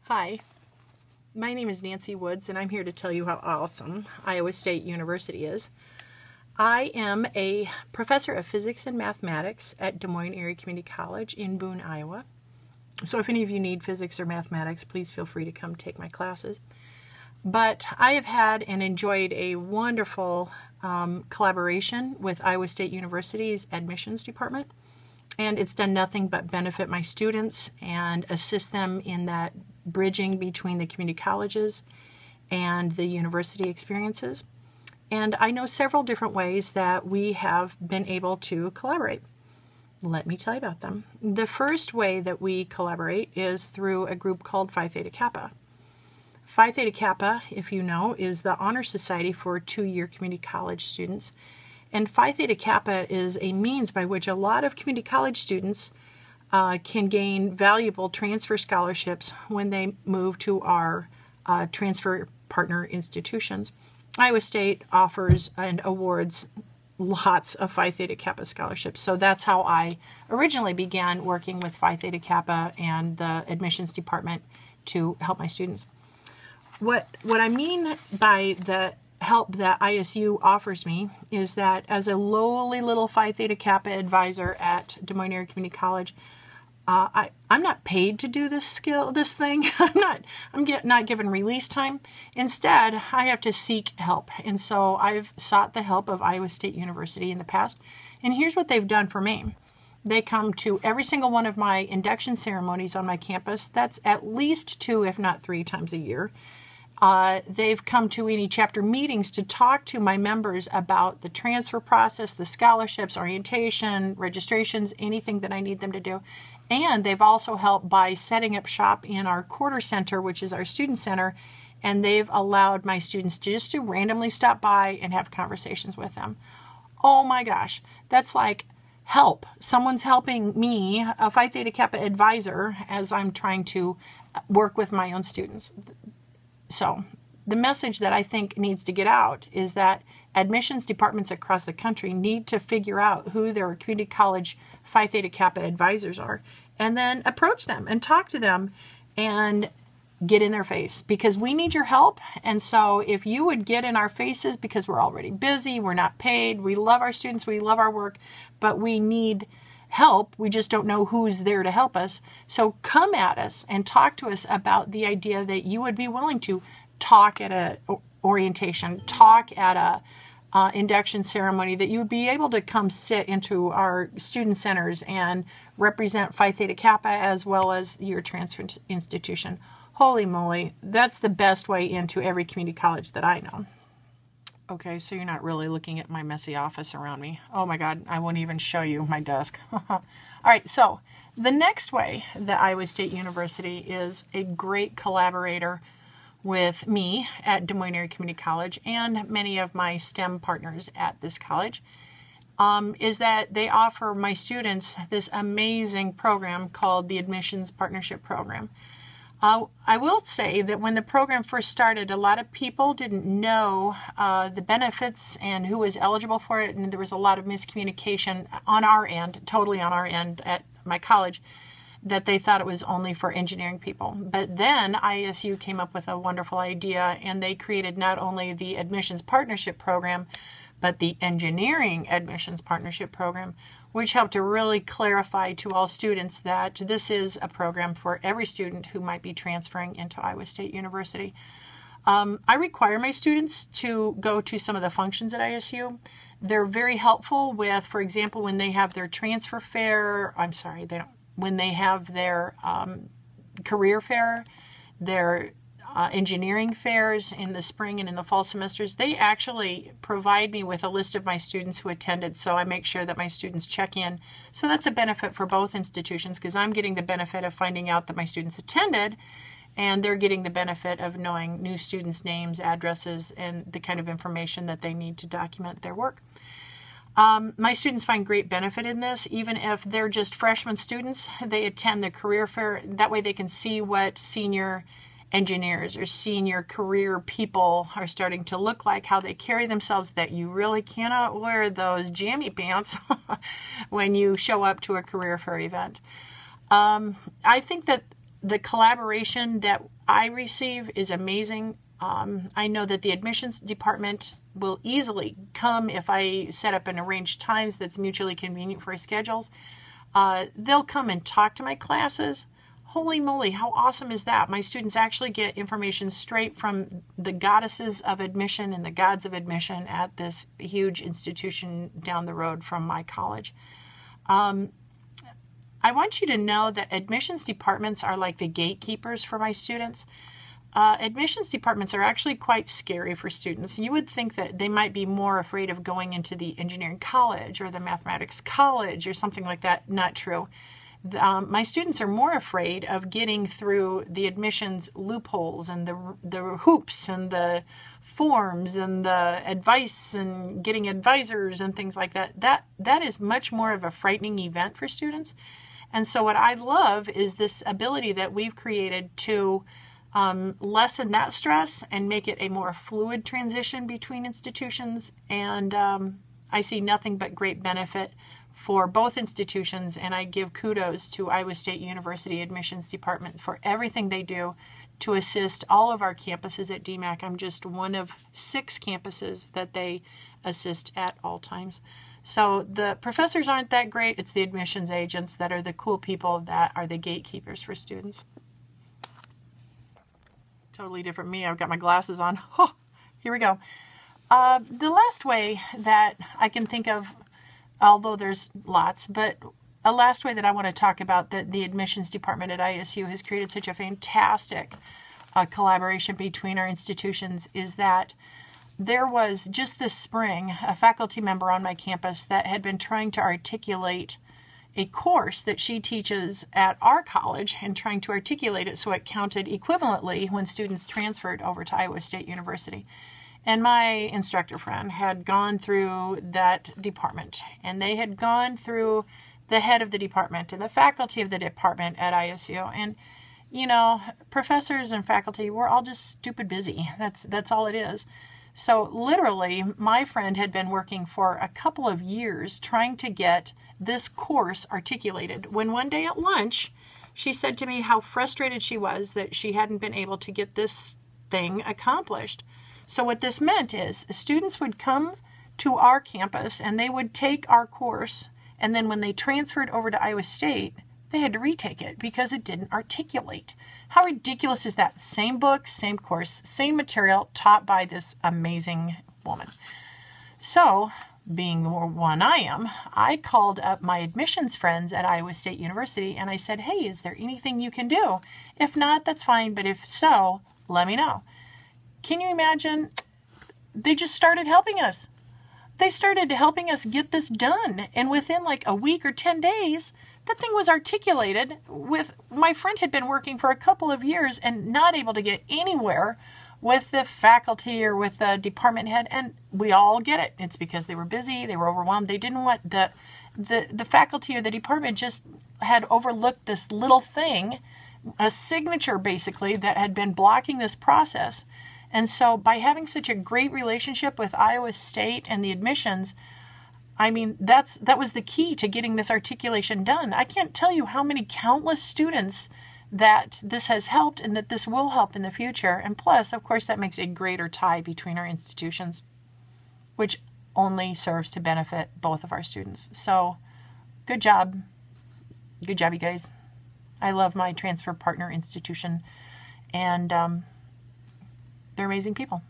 Hi, my name is Nancy Woods, and I'm here to tell you how awesome Iowa State University is. I am a professor of physics and mathematics at Des Moines Area Community College in Boone, Iowa. So if any of you need physics or mathematics, please feel free to come take my classes. But I have had and enjoyed a wonderful collaboration with Iowa State University's admissions department. And it's done nothing but benefit my students and assist them in that bridging between the community colleges and the university experiences. And I know several different ways that we have been able to collaborate. Let me tell you about them. The first way that we collaborate is through a group called Phi Theta Kappa. Phi Theta Kappa, if you know, is the honor society for two-year community college students. And Phi Theta Kappa is a means by which a lot of community college students can gain valuable transfer scholarships when they move to our transfer partner institutions. Iowa State offers and awards lots of Phi Theta Kappa scholarships. So that's how I originally began working with Phi Theta Kappa and the admissions department to help my students. What I mean by the help that ISU offers me is that as a lowly little Phi Theta Kappa advisor at Des Moines Area Community College, I'm not paid to do this thing. I'm not given release time. Instead, I have to seek help. And so I've sought the help of Iowa State University in the past. And here's what they've done for me. They come to every single one of my induction ceremonies on my campus. That's at least 2, if not 3 times a year. They've come to any chapter meetings to talk to my members about the transfer process, the scholarships, orientation, registrations, anything that I need them to do. And they've also helped by setting up shop in our quarter center, which is our student center, and they've allowed my students to just randomly stop by and have conversations with them. Oh my gosh, that's like help. Someone's helping me, a Phi Theta Kappa advisor, as I'm trying to work with my own students. So the message that I think needs to get out is that admissions departments across the country need to figure out who their community college Phi Theta Kappa advisors are and then approach them and talk to them and get in their face, because we need your help. And so if you would get in our faces, because we're already busy, we're not paid, we love our students, we love our work, but we need help. We just don't know who's there to help us. So come at us and talk to us about the idea that you would be willing to talk at a orientation, talk at a induction ceremony, that you would be able to come sit into our student centers and represent Phi Theta Kappa as well as your transfer institution. Holy moly, that's the best way into every community college that I know. Okay, so you're not really looking at my messy office around me. Oh my God, I won't even show you my desk. All right, so the next way that Iowa State University is a great collaborator with me at Des Moines Area Community College and many of my STEM partners at this college is that they offer my students this amazing program called the Admissions Partnership Program. I will say that when the program first started, a lot of people didn't know the benefits and who was eligible for it, and there was a lot of miscommunication on our end, totally on our end at my college, that they thought it was only for engineering people. But then ISU came up with a wonderful idea, and they created not only the Admissions Partnership Program, but the Engineering Admissions Partnership Program, which helped to really clarify to all students that this is a program for every student who might be transferring into Iowa State University. I require my students to go to some of the functions at ISU. They're very helpful with, for example, when they have their transfer fair, when they have their career fair, their engineering fairs in the spring and in the fall semesters, they actually provide me with a list of my students who attended, so I make sure that my students check in. So that's a benefit for both institutions, because I'm getting the benefit of finding out that my students attended, and they're getting the benefit of knowing new students' names, addresses, and the kind of information that they need to document their work. My students find great benefit in this. Even if they're just freshman students, they attend the career fair. That way they can see what senior engineers or senior career people are starting to look like, how they carry themselves, that you really cannot wear those jammy pants when you show up to a career fair event. I think that The collaboration that I receive is amazing. I know that the admissions department will easily come if I set up and arrange times that's mutually convenient for our schedules. They'll come and talk to my classes. Holy moly, how awesome is that? My students actually get information straight from the goddesses of admission and the gods of admission at this huge institution down the road from my college. I want you to know that admissions departments are like the gatekeepers for my students. Admissions departments are actually quite scary for students. You would think that they might be more afraid of going into the engineering college or the mathematics college or something like that. Not true. My students are more afraid of getting through the admissions loopholes and the hoops and the forms and the advice and getting advisors and things like that. That is much more of a frightening event for students. And so what I love is this ability that we've created to lessen that stress and make it a more fluid transition between institutions. And I see nothing but great benefit for both institutions, and I give kudos to Iowa State University Admissions Department for everything they do to assist all of our campuses at DMACC. I'm just one of 6 campuses that they assist at all times. So the professors aren't that great. It's the admissions agents that are the cool people that are the gatekeepers for students. Totally different me. I've got my glasses on. Oh, here we go. The last way that I can think of, although there's lots, but a last way that I want to talk about that the admissions department at ISU has created such a fantastic collaboration between our institutions is that there was just this spring a faculty member on my campus that had been trying to articulate a course that she teaches at our college and trying to articulate it so it counted equivalently when students transferred over to Iowa State University. And my instructor friend had gone through that department, and they had gone through the head of the department and the faculty of the department at ISU. And, you know, professors and faculty, we're all just stupid busy. That's all it is. So literally, my friend had been working for a couple of years trying to get this course articulated. When one day at lunch, she said to me how frustrated she was that she hadn't been able to get this thing accomplished. So what this meant is students would come to our campus and they would take our course, and then when they transferred over to Iowa State, they had to retake it because it didn't articulate. How ridiculous is that? Same book, same course, same material taught by this amazing woman. So, being the one I am, I called up my admissions friends at Iowa State University and I said, hey, is there anything you can do? If not, that's fine, but if so, let me know. Can you imagine? They just started helping us. They started helping us get this done. And within like a week or 10 days, that thing was articulated. My friend had been working for a couple of years and not able to get anywhere with the faculty or with the department head. And we all get it. It's because they were busy. They were overwhelmed. They didn't want the faculty or the department just had overlooked this little thing, a signature basically, that had been blocking this process. And so by having such a great relationship with Iowa State and the admissions, I mean, that was the key to getting this articulation done. I can't tell you how many countless students that this has helped and that this will help in the future. And plus, of course, that makes a greater tie between our institutions, which only serves to benefit both of our students. So good job. Good job, you guys. I love my transfer partner institution, and they're amazing people.